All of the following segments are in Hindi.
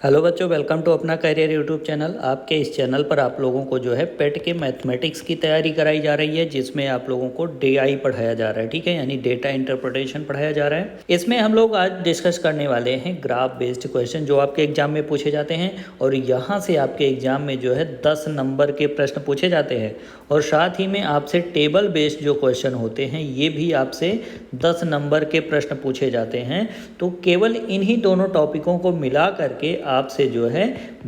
हेलो बच्चों, वेलकम टू अपना करियर यूट्यूब चैनल। आपके इस चैनल पर आप लोगों को जो है पेट के मैथमेटिक्स की तैयारी कराई जा रही है, जिसमें आप लोगों को डीआई पढ़ाया जा रहा है। ठीक है, यानी डेटा इंटरप्रिटेशन पढ़ाया जा रहा है। इसमें हम लोग आज डिस्कस करने वाले हैं ग्राफ बेस्ड क्वेश्चन जो आपके एग्जाम में पूछे जाते हैं, और यहाँ से आपके एग्जाम में जो है 10 नंबर के प्रश्न पूछे जाते हैं, और साथ ही में आपसे टेबल बेस्ड जो क्वेश्चन होते हैं ये भी आपसे 10 नंबर के प्रश्न पूछे जाते हैं। तो केवल इन्हीं दोनों टॉपिकों को मिला करके आपसे जो है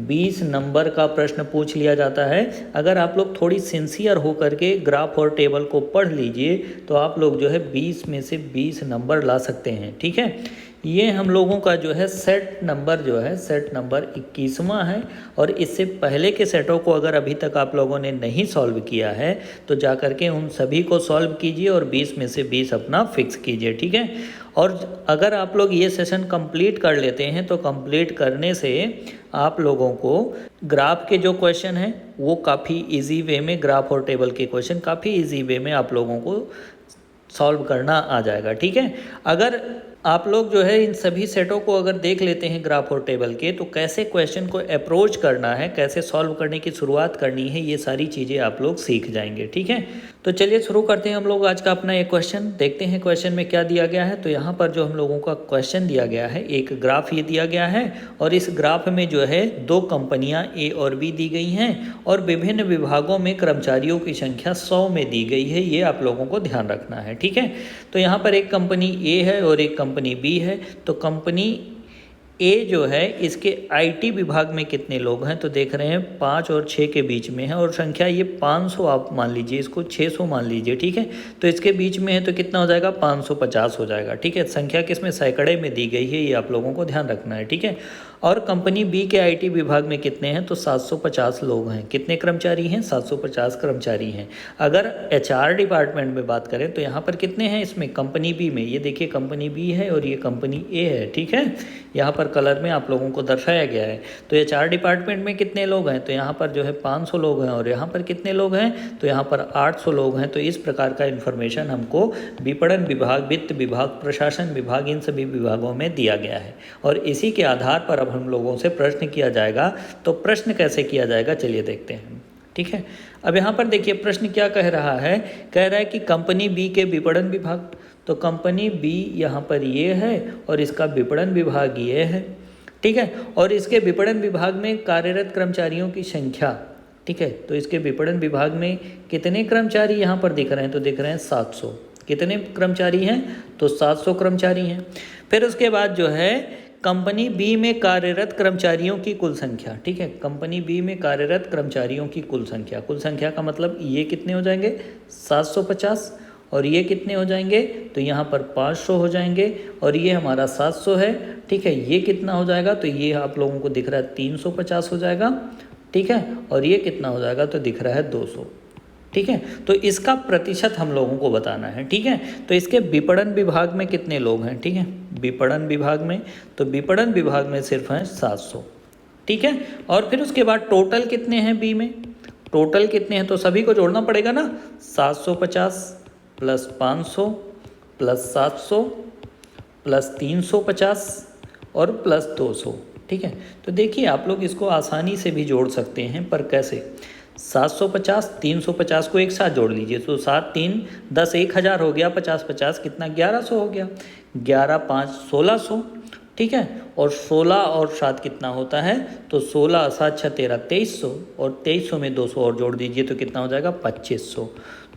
20 नंबर का प्रश्न पूछ लिया जाता है। अगर आप लोग थोड़ी सिंसियर हो करके ग्राफ और टेबल को पढ़ लीजिए तो आप लोग जो है 20 में से 20 नंबर ला सकते हैं। ठीक है, ये हम लोगों का जो है सेट नंबर 21वां है, और इससे पहले के सेटों को अगर अभी तक आप लोगों ने नहीं सॉल्व किया है तो जा करके उन सभी को सॉल्व कीजिए और 20 में से 20 अपना फिक्स कीजिए। ठीक है, और अगर आप लोग ये सेशन कंप्लीट कर लेते हैं तो कंप्लीट करने से आप लोगों को ग्राफ के जो क्वेश्चन हैं वो काफ़ी इजी वे में, ग्राफ और टेबल के क्वेश्चन काफ़ी इजी वे में आप लोगों को सॉल्व करना आ जाएगा। ठीक है, अगर आप लोग जो है इन सभी सेटों को अगर देख लेते हैं ग्राफ और टेबल के, तो कैसे क्वेश्चन को अप्रोच करना है, कैसे सॉल्व करने की शुरुआत करनी है, ये सारी चीज़ें आप लोग सीख जाएंगे। ठीक है, तो चलिए शुरू करते हैं हम लोग आज का अपना एक क्वेश्चन। देखते हैं क्वेश्चन में क्या दिया गया है। तो यहाँ पर जो हम लोगों का क्वेश्चन दिया गया है, एक ग्राफ ये दिया गया है, और इस ग्राफ में जो है दो कंपनियाँ ए और बी दी गई हैं, और विभिन्न विभागों में कर्मचारियों की संख्या 100 में दी गई है। ये आप लोगों को ध्यान रखना है। ठीक है, तो यहाँ पर एक कंपनी ए है और एक कंपनी बी है। तो कंपनी ए जो है इसके आईटी विभाग में कितने लोग हैं, तो देख रहे हैं 5 और 6 के बीच में है, और संख्या ये 500 आप मान लीजिए, इसको 600 मान लीजिए। ठीक है, तो इसके बीच में है तो कितना हो जाएगा, 550 हो जाएगा। ठीक है, संख्या किसमें, सैकड़े में दी गई है, ये आप लोगों को ध्यान रखना है। ठीक है, और कंपनी बी के आईटी विभाग में कितने हैं, तो 750 लोग हैं। कितने कर्मचारी हैं, 750 कर्मचारी हैं। अगर एचआर डिपार्टमेंट में बात करें तो यहाँ पर कितने हैं, इसमें कंपनी बी में, ये देखिए कंपनी बी है और ये कंपनी ए है। ठीक है, यहाँ पर कलर में आप लोगों को दर्शाया गया है। तो एचआर डिपार्टमेंट में कितने लोग हैं, तो यहाँ पर जो है 500 लोग हैं, और यहाँ पर कितने लोग हैं, तो यहाँ पर 800 लोग हैं। तो इस प्रकार का इन्फॉर्मेशन हमको विपणन विभाग, वित्त विभाग, प्रशासन विभाग, इन सभी विभागों में दिया गया है, और इसी के आधार पर अब हम लोगों से प्रश्न किया जाएगा। तो प्रश्न कैसे किया जाएगा, चलिए देखते हैं। ठीक है, अब यहाँ पर देखिए प्रश्न क्या कह रहा है, कह रहा है कि कंपनी बी के विपणन विभाग, तो कंपनी बी यहाँ पर ये है और इसका विपणन विभाग ये है। ठीक है, और इसके विपणन विभाग में कार्यरत कर्मचारियों की संख्या, ठीक है, तो इसके विपणन विभाग में कितने कर्मचारी यहाँ पर दिख रहे हैं, तो दिख रहे हैं 700। कितने कर्मचारी हैं, तो 700 कर्मचारी हैं। फिर उसके बाद जो है कंपनी बी में कार्यरत कर्मचारियों की कुल संख्या। ठीक है, कंपनी बी में कार्यरत कर्मचारियों की कुल संख्या, कुल संख्या का मतलब ये कितने हो जाएंगे, 750, और ये कितने हो जाएंगे, तो यहाँ पर 500 हो जाएंगे, और ये हमारा 700 है। ठीक है, ये कितना हो जाएगा, तो ये आप लोगों को दिख रहा है 350 हो जाएगा। ठीक है, और ये कितना हो जाएगा, तो दिख रहा है 200। ठीक है, तो इसका प्रतिशत हम लोगों को बताना है। ठीक है, तो इसके विपणन विभाग में कितने लोग हैं, ठीक है, विपणन विभाग में, तो विपणन विभाग में सिर्फ हैं 700। ठीक है, और फिर उसके बाद टोटल कितने हैं बी में, टोटल कितने हैं, तो सभी को जोड़ना पड़ेगा ना, 750 प्लस 500 प्लस 700 प्लस 350 और प्लस 200। ठीक है, तो देखिए आप लोग इसको आसानी से भी जोड़ सकते हैं, पर कैसे, 750 350 को एक साथ जोड़ लीजिए, तो 7 3 10 1000 हो गया, 50 50 कितना, 1100 हो गया, 11 5 1600। ठीक है, और 16 और 7 कितना होता है, तो 16 7 6 13 2300, और 2300 में 200 और जोड़ दीजिए तो कितना हो जाएगा, 2500।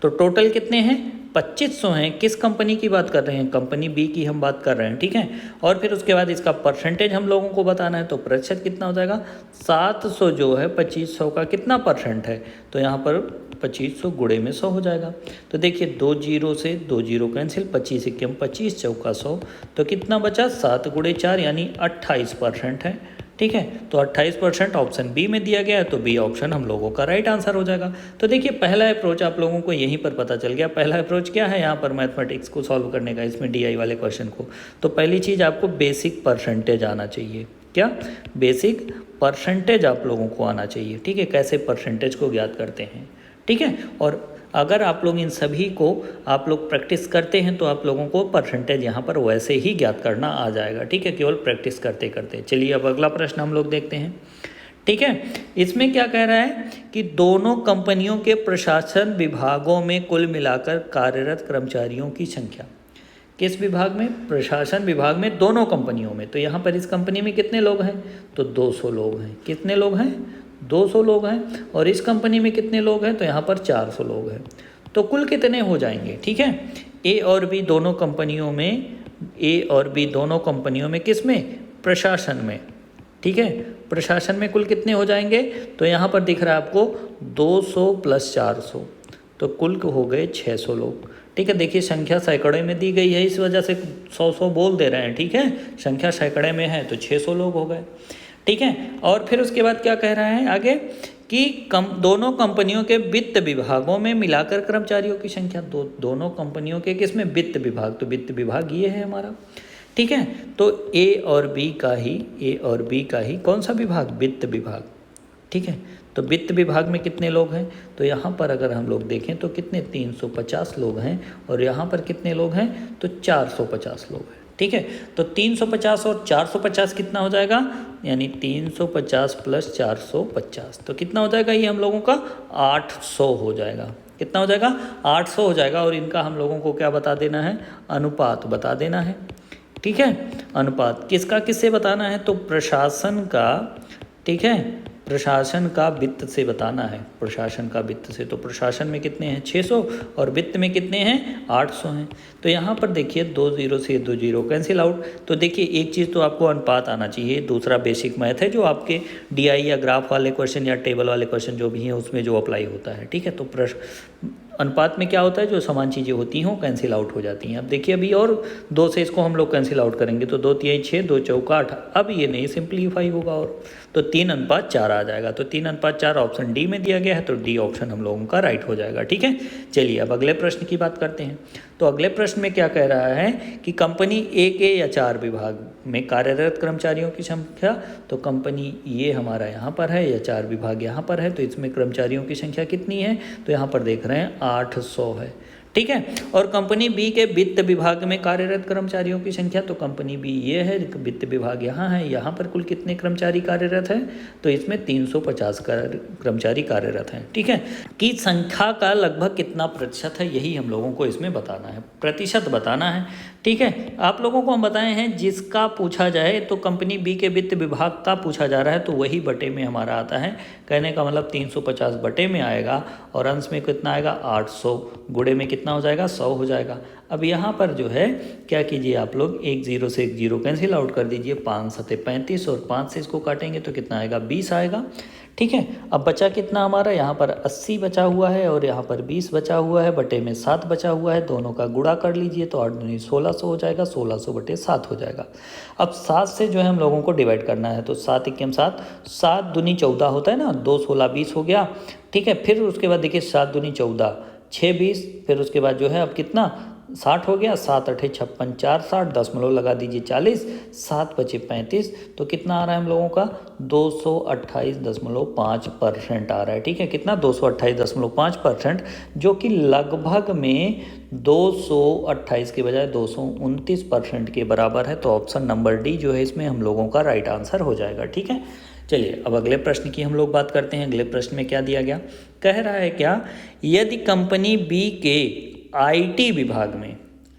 तो टोटल कितने हैं, 2500 हैं। किस कंपनी की बात कर रहे हैं, कंपनी बी की हम बात कर रहे हैं। ठीक है, और फिर उसके बाद इसका परसेंटेज हम लोगों को बताना है, तो प्रतिशत कितना हो जाएगा, 700 जो है 2500 का कितना परसेंट है, तो यहाँ पर 2500 गुणे में 100 हो जाएगा। तो देखिए 2 जीरो से 2 जीरो कैंसिल, 25 एकम 25 चौका 100, तो कितना बचा, 7 गुणे 4 यानी 28% है। ठीक है, तो 28% ऑप्शन बी में दिया गया है, तो बी ऑप्शन हम लोगों का राइट आंसर हो जाएगा। तो देखिए पहला अप्रोच आप लोगों को यहीं पर पता चल गया। पहला अप्रोच क्या है यहाँ पर मैथमेटिक्स को सॉल्व करने का, इसमें डीआई वाले क्वेश्चन को, तो पहली चीज़ आपको बेसिक परसेंटेज आना चाहिए। क्या, बेसिक परसेंटेज आप लोगों को आना चाहिए। ठीक है, कैसे परसेंटेज को ज्ञात करते हैं। ठीक है, और अगर आप लोग इन सभी को आप लोग प्रैक्टिस करते हैं तो आप लोगों को परसेंटेज यहाँ पर वैसे ही ज्ञात करना आ जाएगा, ठीक है, केवल प्रैक्टिस करते करते। चलिए अब अगला प्रश्न हम लोग देखते हैं, ठीक है। इसमें क्या कह रहा है कि दोनों कंपनियों के प्रशासन विभागों में कुल मिलाकर कार्यरत कर्मचारियों की संख्या। किस विभाग में? प्रशासन विभाग में, दोनों कंपनियों में। तो यहाँ पर इस कंपनी में कितने लोग हैं? तो 200 लोग हैं। कितने लोग हैं? 200 लोग हैं। और इस कंपनी में कितने लोग हैं? तो यहाँ पर 400 लोग हैं। तो कुल कितने हो जाएंगे, ठीक है। ए और बी दोनों कंपनियों में, ए और बी दोनों कंपनियों में किस में? प्रशासन में, ठीक है। प्रशासन में कुल कितने हो जाएंगे? तो यहाँ पर दिख रहा है आपको 200 + 400, तो कुल हो गए 600 लोग, ठीक है। देखिए संख्या सैकड़े में दी गई है, इस वजह से 100 बोल दे रहे हैं, ठीक है। संख्या सैकड़े में है तो 600 लोग हो गए, ठीक है। और फिर उसके बाद क्या कह रहा है आगे कि दोनों कंपनियों के वित्त विभागों में मिलाकर कर्मचारियों की संख्या। दोनों कंपनियों के किस में? वित्त विभाग। तो वित्त विभाग ये है हमारा, ठीक है। तो ए और बी का ही कौन सा विभाग? वित्त विभाग, ठीक है। तो वित्त विभाग में कितने लोग हैं? तो यहाँ पर अगर हम लोग देखें तो कितने? 350 लोग हैं। और यहाँ पर कितने लोग हैं? तो 450 लोग हैं, ठीक है। तो 350 और 450 कितना हो जाएगा? यानी 350 + 450, तो कितना हो जाएगा? ये हम लोगों का 800 हो जाएगा। कितना हो जाएगा? 800 हो जाएगा। और इनका हम लोगों को क्या बता देना है? अनुपात बता देना है, ठीक है। अनुपात किसका किससे बताना है? तो प्रशासन का, ठीक है, प्रशासन का वित्त से बताना है। प्रशासन का वित्त से, तो प्रशासन में कितने हैं? 600 और वित्त में कितने हैं? 800 हैं। तो यहाँ पर देखिए 2 0 से 2 0 कैंसिल आउट। तो देखिए एक चीज़ तो आपको अनुपात आना चाहिए, दूसरा बेसिक मैथ है जो आपके डीआई या ग्राफ वाले क्वेश्चन या टेबल वाले क्वेश्चन जो भी हैं उसमें जो अप्लाई होता है, ठीक है। तो अनुपात में क्या होता है? जो समान चीज़ें होती हैं वो कैंसिल आउट हो जाती हैं। अब देखिए अभी और 2 से इसको हम लोग कैंसिल आउट करेंगे तो 2 3 6, 2 4 8। अब ये नहीं सिंप्लीफाई होगा और तो 3:4 आ जाएगा। तो 3:4 ऑप्शन डी में दिया गया है, तो डी ऑप्शन हम लोगों का राइट हो जाएगा, ठीक है। चलिए अब अगले प्रश्न की बात करते हैं। तो अगले प्रश्न में क्या कह रहा है कि कंपनी ए के या 4 विभाग में कार्यरत कर्मचारियों की संख्या। तो कंपनी ये हमारा यहाँ पर है या 4 विभाग यहाँ पर है, तो इसमें कर्मचारियों की संख्या कितनी है? तो यहाँ पर देख रहे हैं 800 है, ठीक है। और कंपनी बी के वित्त विभाग में कार्यरत कर्मचारियों की संख्या। तो कंपनी बी ये है, वित्त विभाग यहाँ है, यहाँ पर कुल कितने कर्मचारी कार्यरत हैं? तो इसमें 350 कर्मचारी कार्यरत हैं, ठीक है। कि संख्या का लगभग कितना प्रतिशत है, यही हम लोगों को इसमें बताना है, प्रतिशत बताना है, ठीक है। आप लोगों को हम बताए हैं जिसका पूछा जाए तो कंपनी बी के वित्त विभाग का पूछा जा रहा है तो वही बटे में हमारा आता है। कहने का मतलब 350 बटे में आएगा और अंश में कितना आएगा? 800, गुणे में कितना हो जाएगा? 100 हो जाएगा। अब यहाँ पर जो है क्या कीजिए आप लोग, 1 0 से 1 0 कैंसिल आउट कर दीजिए, 5 7 35 और 5 से इसको काटेंगे तो कितना आएगा? 20 आएगा, ठीक है। अब बचा कितना हमारा? यहाँ पर 80 बचा हुआ है और यहाँ पर 20 बचा हुआ है, बटे में 7 बचा हुआ है, दोनों का गुणा कर लीजिए तो 8 दूनी 1600 हो जाएगा, 1600 बटे 7 हो जाएगा। अब 7 से जो है हम लोगों को डिवाइड करना है, तो 7 × 7, 7 दूनी 14 होता है ना, 2 16 20 हो गया, ठीक है। फिर उसके बाद देखिए 7 दूनी 14, 6 20, फिर उसके बाद जो है अब कितना? 60 हो गया, 7 8 56 4 60, दशमलव लगा दीजिए 40, 7 बचे 35, तो कितना आ रहा है हम लोगों का? 228.5% आ रहा है, ठीक है। कितना? 228.5%, जो कि लगभग में 228 के बजाय 229% के बराबर है। तो ऑप्शन नंबर डी जो है इसमें हम लोगों का राइट आंसर हो जाएगा, ठीक है। चलिए अब अगले प्रश्न की हम लोग बात करते हैं। अगले प्रश्न में क्या दिया गया? कह रहा है क्या, यदि कंपनी बी के आईटी विभाग में,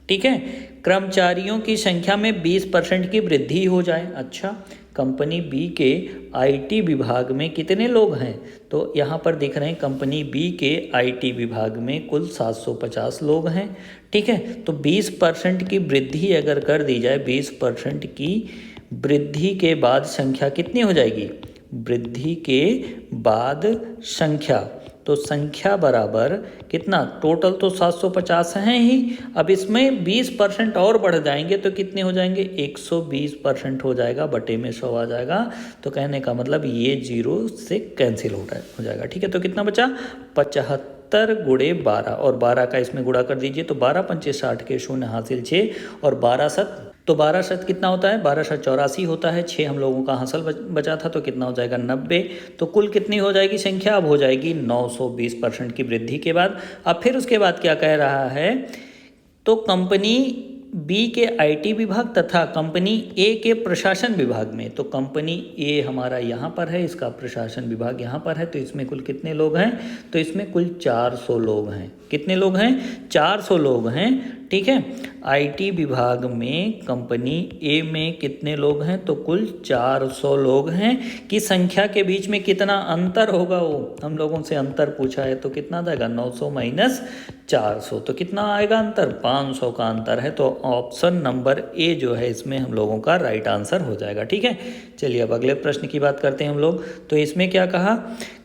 ठीक है, कर्मचारियों की संख्या में 20% की वृद्धि हो जाए। अच्छा, कंपनी बी के आईटी विभाग में कितने लोग हैं? तो यहाँ पर दिख रहे हैं कंपनी बी के आईटी विभाग में कुल 750 लोग हैं, ठीक है। तो 20% की वृद्धि अगर कर दी जाए, 20% की वृद्धि के बाद संख्या कितनी हो जाएगी? वृद्धि के बाद संख्या, तो संख्या बराबर कितना? टोटल तो 750 हैं ही, अब इसमें 20% और बढ़ जाएंगे तो कितने हो जाएंगे? 120% हो जाएगा, बटे में 100 आ जाएगा। तो कहने का मतलब ये 0 से कैंसिल हो जाएगा, ठीक है। तो कितना बचा? 75 गुणे 12, और 12 का इसमें गुणा कर दीजिए तो 12 पंचे 60 के 0 हासिल 6 और 12 7 तो 12 कितना होता है, 12 होता है। 6 हम लोगों का हासिल बचा था, तो कितना हो जाएगा 90। तो कुल कितनी हो जाएगी संख्या, अब हो जाएगी 920% की वृद्धि के बाद। अब फिर उसके बाद क्या कह रहा है, तो कंपनी बी के आईटी विभाग तथा कंपनी ए के प्रशासन विभाग में, तो कंपनी ए हमारा यहाँ पर है, इसका प्रशासन विभाग यहाँ पर है, तो इसमें कुल कितने लोग हैं, तो इसमें कुल 400 लोग हैं। कितने लोग हैं, 400 लोग हैं, ठीक है। आईटी विभाग में कंपनी ए में कितने लोग हैं, तो कुल 400 लोग हैं। कि संख्या के बीच में कितना अंतर होगा, वो हम लोगों से अंतर पूछा है, तो कितना जाएगा 900 माइनस 400, तो कितना आएगा अंतर, 500 का अंतर है। तो ऑप्शन नंबर ए जो है इसमें हम लोगों का राइट आंसर हो जाएगा, ठीक है। चलिए अब अगले प्रश्न की बात करते हैं हम लोग। तो इसमें क्या कहा,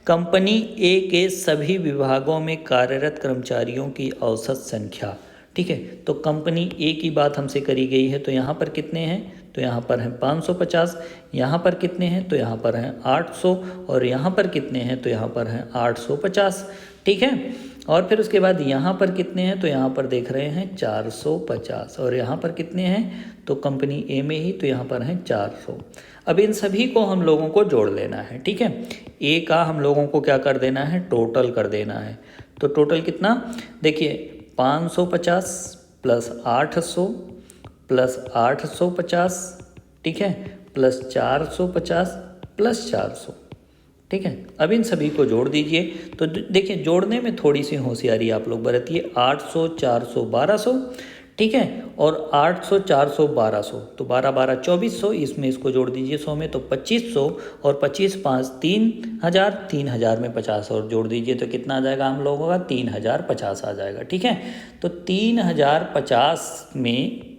कंपनी ए के सभी विभागों में कार्यरत कर्मचारियों की औसत संख्या, ठीक है। तो कंपनी ए की बात हमसे करी गई है, तो यहाँ पर कितने हैं, तो यहाँ पर हैं 550, यहाँ पर कितने हैं, तो यहाँ पर हैं 800, और यहाँ पर कितने हैं, तो यहाँ पर हैं 850, ठीक है। और फिर उसके बाद यहाँ पर कितने हैं, तो यहाँ पर देख रहे हैं 450, और यहाँ पर कितने हैं, तो कंपनी ए में ही, तो यहाँ पर हैं 400। अब इन सभी को हम लोगों को जोड़ लेना है, ठीक है। ए का हम लोगों को क्या कर देना है, टोटल कर देना है। तो टोटल कितना, देखिए 550 प्लस 800 प्लस 850, ठीक है, प्लस 450 प्लस 400, ठीक है। अब इन सभी को जोड़ दीजिए। तो देखिए जोड़ने में थोड़ी सी होशियारी आप लोग बरतिए। 800 400 1200, ठीक है, और 800 400 1200, तो 12 12 2400, इसमें इसको जोड़ दीजिए 100 में, तो 2500, और 25 5 3000, 3000 में 50 और जोड़ दीजिए, तो कितना आ जाएगा हम लोगों का 3050 आ जाएगा, ठीक है। तो 3050 में,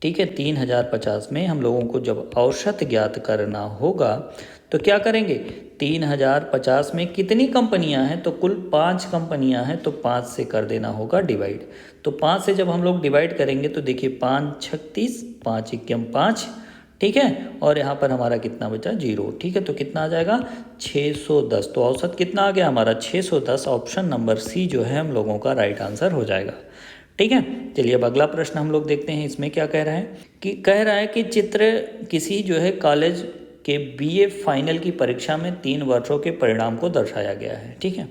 ठीक है, 3050 में हम लोगों को जब औसत ज्ञात करना होगा तो क्या करेंगे, 3050 में कितनी कंपनियां हैं, तो कुल 5 कंपनियां हैं, तो 5 से कर देना होगा डिवाइड। तो 5 से जब हम लोग डिवाइड करेंगे तो देखिए 5 36, 5 एकम 5, ठीक है, और यहाँ पर हमारा कितना बचा 0, ठीक है। तो कितना आ जाएगा 610। तो औसत कितना आ गया हमारा 610। ऑप्शन नंबर सी जो है हम लोगों का राइट आंसर हो जाएगा, ठीक है। चलिए अब अगला प्रश्न हम लोग देखते हैं। इसमें क्या कह रहा है, कि कह रहा है कि चित्र किसी जो है कॉलेज के बीए फाइनल की परीक्षा में 3 वर्षों के परिणाम को दर्शाया गया है, ठीक है।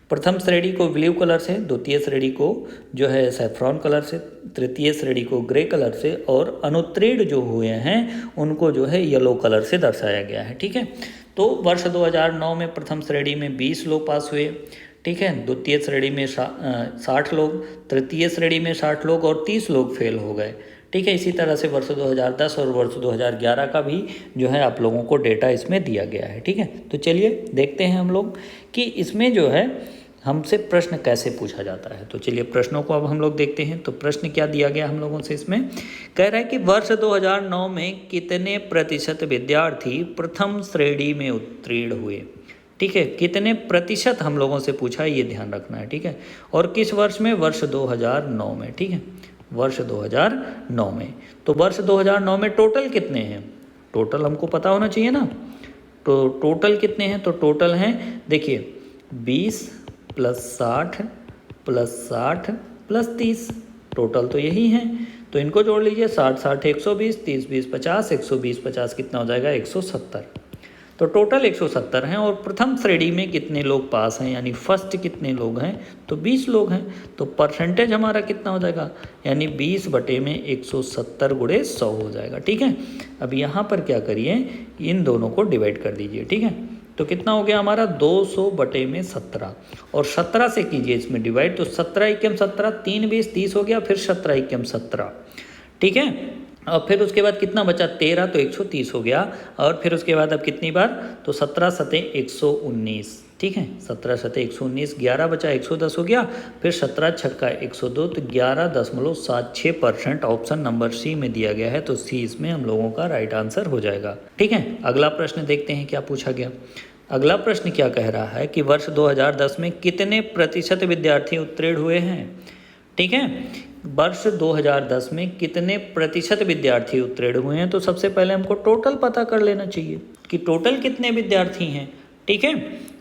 प्रथम श्रेणी को ब्लू कलर से, द्वितीय श्रेणी को जो है सैफ्रॉन कलर से, तृतीय श्रेणी को ग्रे कलर से, और अनुत्तीर्ण जो हुए हैं उनको जो है येलो कलर से दर्शाया गया है, ठीक है। तो वर्ष 2009 में प्रथम श्रेणी में 20 लोग पास हुए, ठीक है, द्वितीय श्रेणी में 60 लोग, तृतीय श्रेणी में 60 लोग और 30 लोग फेल हो गए, ठीक है। इसी तरह से वर्ष 2010 और वर्ष 2011 का भी जो है आप लोगों को डेटा इसमें दिया गया है, ठीक है। तो चलिए देखते हैं हम लोग कि इसमें जो है हमसे प्रश्न कैसे पूछा जाता है। तो चलिए प्रश्नों को अब हम लोग देखते हैं। तो प्रश्न क्या दिया गया हम लोगों से, इसमें कह रहा है कि वर्ष 2009 में कितने प्रतिशत विद्यार्थी प्रथम श्रेणी में उत्तीर्ण हुए, ठीक है। कितने प्रतिशत हम लोगों से पूछा है, ये ध्यान रखना है, ठीक है। और किस वर्ष में, वर्ष 2009 में, ठीक है, वर्ष 2009 में। तो वर्ष 2009 में टोटल कितने हैं, टोटल हमको पता होना चाहिए ना। तो टोटल कितने हैं, तो टोटल हैं देखिए 20 प्लस 60 प्लस 60 प्लस 30, टोटल तो यही हैं। तो इनको जोड़ लीजिए, 60 60 120, 30 20 50, 120 50 कितना हो जाएगा 170। तो टोटल 170 हैं। और प्रथम श्रेणी में कितने लोग पास हैं, यानी फर्स्ट कितने लोग हैं, तो 20 लोग हैं। तो परसेंटेज हमारा कितना हो जाएगा, यानी 20 बटे में 170 गुणे 100 हो जाएगा, ठीक है। अब यहाँ पर क्या करिए, इन दोनों को डिवाइड कर दीजिए, ठीक है। तो कितना हो गया हमारा 200 बटे में 17, और 17 से कीजिए इसमें डिवाइड, तो 17 एकम 17, 3 20 30 हो गया, फिर 17 एकम 17, ठीक है। और फिर उसके बाद कितना बचा 13, तो 130 हो गया। और फिर उसके बाद अब कितनी बार, तो 17 सते 119, ठीक है, 17 सते 119, 11 बचा 110 हो गया, फिर 17 छक्का 102, तो 11.76% ऑप्शन नंबर सी में दिया गया है। तो सी इसमें हम लोगों का राइट आंसर हो जाएगा, ठीक है। अगला प्रश्न देखते हैं क्या पूछा गया। अगला प्रश्न क्या कह रहा है कि वर्ष 2010 में कितने प्रतिशत विद्यार्थी उत्तीर्ण हुए हैं, ठीक है। वर्ष 2010 में कितने प्रतिशत विद्यार्थी उत्तीर्ण हुए हैं, तो सबसे पहले हमको टोटल पता कर लेना चाहिए कि टोटल कितने विद्यार्थी हैं, ठीक है,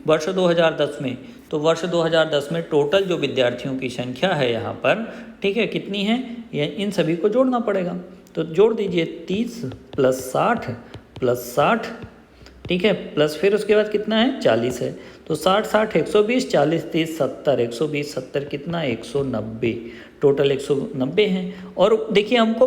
वर्ष 2010 में। तो वर्ष 2010 में टोटल जो विद्यार्थियों की संख्या है यहाँ पर, ठीक है, कितनी है, ये इन सभी को जोड़ना पड़ेगा। तो जोड़ दीजिए 30 प्लस 60 प्लस 60, ठीक है, प्लस फिर उसके बाद कितना है 40 है। तो 60 60 120, 40 30 70, 120 70 कितना 190, टोटल 190 हैं। और देखिए हमको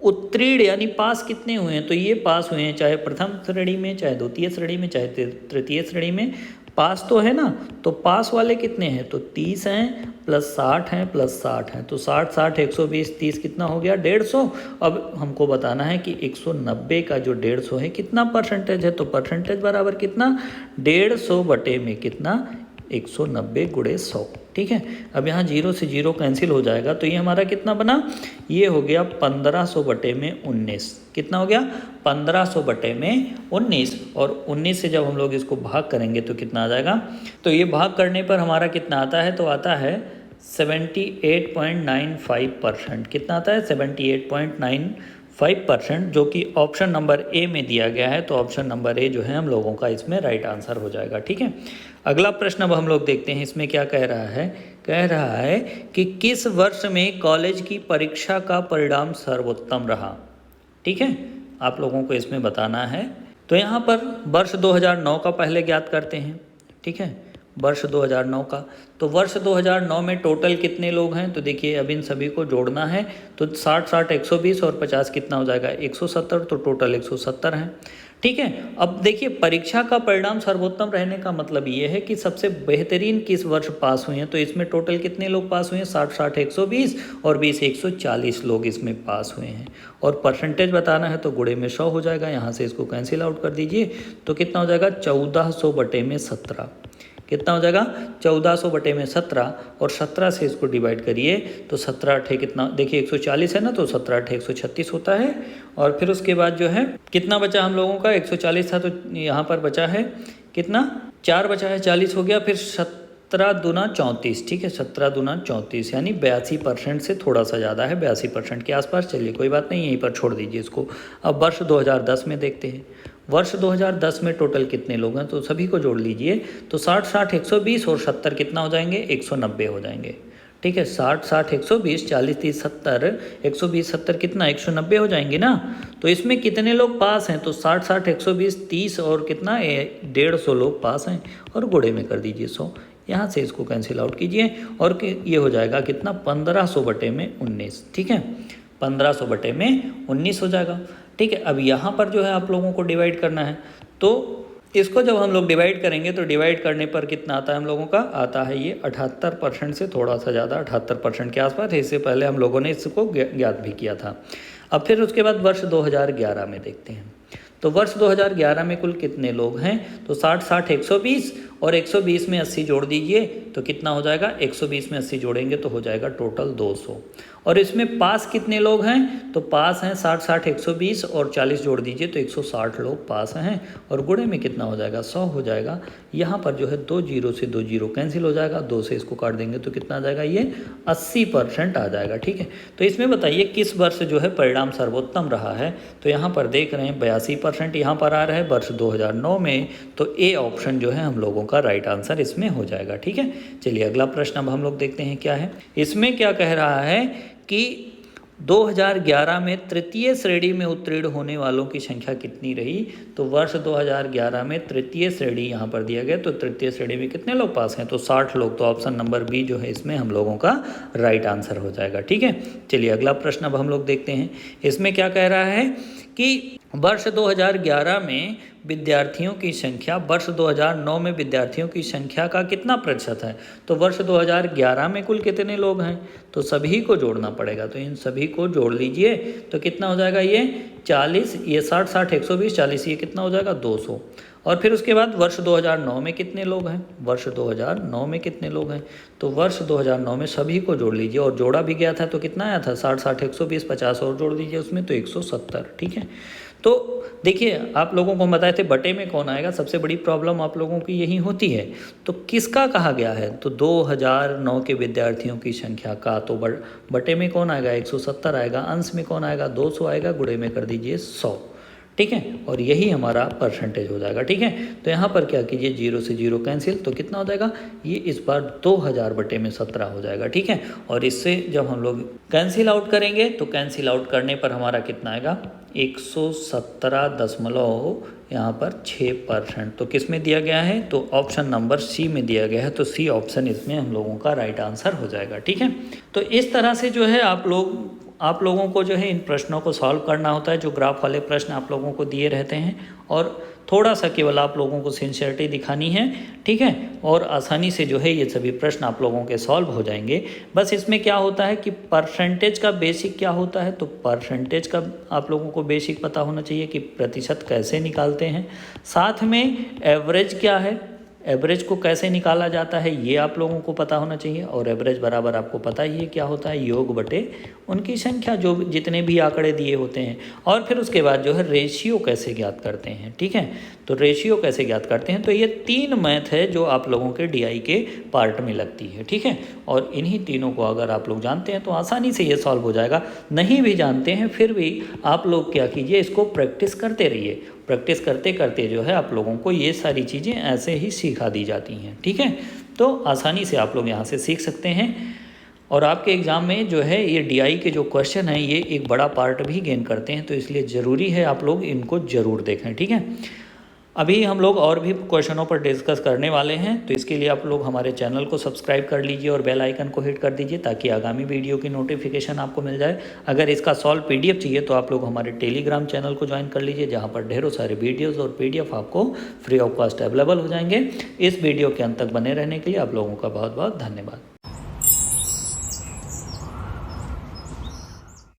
उत्तीर्ण यानी पास कितने हुए हैं, तो ये पास हुए हैं चाहे प्रथम श्रेणी में, चाहे द्वितीय श्रेणी में, चाहे तृतीय श्रेणी में, पास तो है ना। तो पास वाले कितने हैं, तो 30 हैं प्लस 60 हैं प्लस 60 हैं, तो 60 60 120 30 कितना हो गया 150। अब हमको बताना है कि 190 का जो 150 है कितना परसेंटेज है, तो परसेंटेज बराबर कितना 150 बटे में कितना 190 गुणे 100, ठीक है। अब यहाँ 0 से 0 कैंसिल हो जाएगा, तो ये हमारा कितना बना, ये हो गया 1500 बटे में 19, कितना हो गया 1500 बटे में 19। और 19 से जब हम लोग इसको भाग करेंगे तो कितना आ जाएगा, तो ये भाग करने पर हमारा कितना आता है, तो आता है 78.95%, कितना आता है 78.95%, जो कि ऑप्शन नंबर ए में दिया गया है। तो ऑप्शन नंबर ए जो है हम लोगों का इसमें राइट आंसर हो जाएगा, ठीक है। अगला प्रश्न अब हम लोग देखते हैं, इसमें क्या कह रहा है, कह रहा है कि किस वर्ष में कॉलेज की परीक्षा का परिणाम सर्वोत्तम रहा, ठीक है, आप लोगों को इसमें बताना है। तो यहाँ पर वर्ष 2009 का पहले ज्ञात करते हैं, ठीक है, वर्ष 2009 का। तो वर्ष 2009 में टोटल कितने लोग हैं, तो देखिए अब इन सभी को जोड़ना है, तो 60 60 120 और 50 कितना हो जाएगा 170, तो टोटल 170 हैं, ठीक है। अब देखिए परीक्षा का परिणाम सर्वोत्तम रहने का मतलब ये है कि सबसे बेहतरीन किस वर्ष पास हुए हैं, तो इसमें टोटल कितने लोग पास हुए हैं 60 60 120 और 20 140 लोग इसमें पास हुए हैं। और परसेंटेज बताना है तो गुणे में 100 हो जाएगा, यहाँ से इसको कैंसिल आउट कर दीजिए, तो कितना हो जाएगा 1400 बटे में 17, कितना हो जाएगा 1400 बटे में 17, और 17 से इसको डिवाइड करिए तो 17 अठे कितना, देखिए 140 है ना, तो 17 अठे 136 होता है। और फिर उसके बाद जो है कितना बचा हम लोगों का 140 था, तो यहाँ पर बचा है कितना 4 बचा है, 40 हो गया, फिर 17 दूना 34, ठीक है, 17 दूना 34 यानी 82% से थोड़ा सा ज़्यादा है, 82% के आसपास। चलिए कोई बात नहीं, यहीं पर छोड़ दीजिए इसको। अब वर्ष 2010 में देखते हैं, वर्ष 2010 में टोटल कितने लोग हैं, तो सभी को जोड़ लीजिए, तो 60 60 120 और 70 कितना हो जाएंगे 190 हो जाएंगे, ठीक है। 60 60 120 40 30 70 120 70 कितना 190 हो जाएंगे ना। तो इसमें कितने लोग पास हैं, तो 60 60 120 30 और कितना 150 लोग पास हैं, और गुणे में कर दीजिए 100, यहाँ से इसको कैंसिल आउट कीजिए, और ये हो जाएगा कितना 1500 बटे में 19, ठीक है, 1500 बटे में 19 हो जाएगा, ठीक है। अब यहाँ पर जो है आप लोगों को डिवाइड करना है, तो इसको जब हम लोग डिवाइड करेंगे तो डिवाइड करने पर कितना आता है हम लोगों का, आता है ये 78% से थोड़ा सा ज़्यादा, 78% के आसपास है। इससे पहले हम लोगों ने इसको ज्ञात भी किया था। अब फिर उसके बाद वर्ष 2011 में देखते हैं, तो वर्ष 2011 में कुल कितने लोग हैं, तो 60 60 120 और 120 में 80 जोड़ दीजिए, तो कितना हो जाएगा 120 में 80 जोड़ेंगे तो हो जाएगा टोटल 200। और इसमें पास कितने लोग हैं, तो पास हैं 60 60 120 और 40 जोड़ दीजिए तो 160 लोग पास हैं, और गुणे में कितना हो जाएगा 100 हो जाएगा। यहाँ पर जो है 2 जीरो से 2 जीरो कैंसिल हो जाएगा, 2 से इसको काट देंगे तो कितना आ जाएगा, ये 80% आ जाएगा, ठीक है। तो इसमें बताइए किस वर्ष जो है परिणाम सर्वोत्तम रहा है, तो यहाँ पर देख रहे हैं 82% यहाँ पर आ रहा है वर्ष 2009 में, तो ए ऑप्शन जो है हम लोगों का राइट आंसर इसमें हो जाएगा, ठीक है। चलिए अगला प्रश्न अब हम लोग देखते हैं क्या है। इसमें क्या कह रहा है कि 2011 में तृतीय श्रेणी में उत्तीर्ण होने वालों की संख्या कितनी रही, तो वर्ष 2011 में तृतीय श्रेणी यहाँ पर दिया गया, तो तृतीय श्रेणी में कितने लोग पास हैं, तो 60 लोग, तो ऑप्शन नंबर बी जो है इसमें हम लोगों का राइट आंसर हो जाएगा, ठीक है। चलिए अगला प्रश्न अब हम लोग देखते हैं। इसमें क्या कह रहा है कि वर्ष 2011 में विद्यार्थियों की संख्या वर्ष 2009 में विद्यार्थियों की संख्या का कितना प्रतिशत है, तो वर्ष 2011 में कुल कितने लोग हैं, तो सभी को जोड़ना पड़ेगा, तो इन सभी को जोड़ लीजिए तो कितना हो जाएगा, ये 40, ये 60 60 120 40, ये कितना हो जाएगा 200। और फिर उसके बाद वर्ष 2009 में कितने लोग हैं, वर्ष 2009 में कितने लोग हैं, तो वर्ष 2009 में सभी को जोड़ लीजिए, और जोड़ा भी गया था तो कितना आया था 60 60 120 50 और जोड़ दीजिए उसमें तो 170, ठीक है। तो देखिए आप लोगों को बताए थे बटे में कौन आएगा, सबसे बड़ी प्रॉब्लम आप लोगों की यही होती है। तो किसका कहा गया है, तो 2009 के विद्यार्थियों की संख्या का, तो बटे में कौन आएगा 170 आएगा, अंश में कौन आएगा 200 आएगा, गुणे में कर दीजिए 100, ठीक है, और यही हमारा परसेंटेज हो जाएगा। ठीक है, तो यहाँ पर क्या कीजिए, 0 से 0 कैंसिल, तो कितना हो जाएगा, ये इस बार 2000/17 हो जाएगा। ठीक है, और इससे जब हम लोग कैंसिल आउट करेंगे तो कैंसिल आउट करने पर हमारा कितना आएगा, 117 यहाँ पर 6%। तो किस में दिया गया है, तो ऑप्शन नंबर सी में दिया गया है, तो सी ऑप्शन इसमें हम लोगों का राइट आंसर हो जाएगा। ठीक है, तो इस तरह से जो है आप लोगों को जो है इन प्रश्नों को सॉल्व करना होता है, जो ग्राफ वाले प्रश्न आप लोगों को दिए रहते हैं, और थोड़ा सा केवल आप लोगों को सिंसियरिटी दिखानी है। ठीक है, और आसानी से जो है ये सभी प्रश्न आप लोगों के सॉल्व हो जाएंगे। बस इसमें क्या होता है कि परसेंटेज का बेसिक क्या होता है, तो परसेंटेज का आप लोगों को बेसिक पता होना चाहिए कि प्रतिशत कैसे निकालते हैं, साथ में एवरेज क्या है, एवरेज को कैसे निकाला जाता है ये आप लोगों को पता होना चाहिए, और एवरेज बराबर आपको पता ही है क्या होता है, योग बटे उनकी संख्या, जो जितने भी आंकड़े दिए होते हैं। और फिर उसके बाद जो है रेशियो कैसे ज्ञात करते हैं। ठीक है, तो रेशियो कैसे ज्ञात करते हैं, तो ये 3 मैथ है जो आप लोगों के डीआई के पार्ट में लगती है। ठीक है, और इन्हीं तीनों को अगर आप लोग जानते हैं तो आसानी से ये सॉल्व हो जाएगा। नहीं भी जानते हैं फिर भी आप लोग क्या कीजिए, इसको प्रैक्टिस करते रहिए। प्रैक्टिस करते करते जो है आप लोगों को ये सारी चीज़ें ऐसे ही सिखा दी जाती हैं। ठीक है, तो आसानी से आप लोग यहाँ से सीख सकते हैं, और आपके एग्ज़ाम में जो है ये डीआई के जो क्वेश्चन हैं ये एक बड़ा पार्ट भी गेन करते हैं, तो इसलिए ज़रूरी है आप लोग इनको ज़रूर देखें। ठीक है, अभी हम लोग और भी क्वेश्चनों पर डिस्कस करने वाले हैं, तो इसके लिए आप लोग हमारे चैनल को सब्सक्राइब कर लीजिए और बेल आइकन को हिट कर दीजिए ताकि आगामी वीडियो की नोटिफिकेशन आपको मिल जाए। अगर इसका सॉल्व पीडीएफ चाहिए तो आप लोग हमारे टेलीग्राम चैनल को ज्वाइन कर लीजिए, जहां पर ढेरों सारे वीडियोज़ और पीडीएफ आपको फ्री ऑफ कॉस्ट अवेलेबल हो जाएंगे। इस वीडियो के अंत तक बने रहने के लिए आप लोगों का बहुत बहुत धन्यवाद।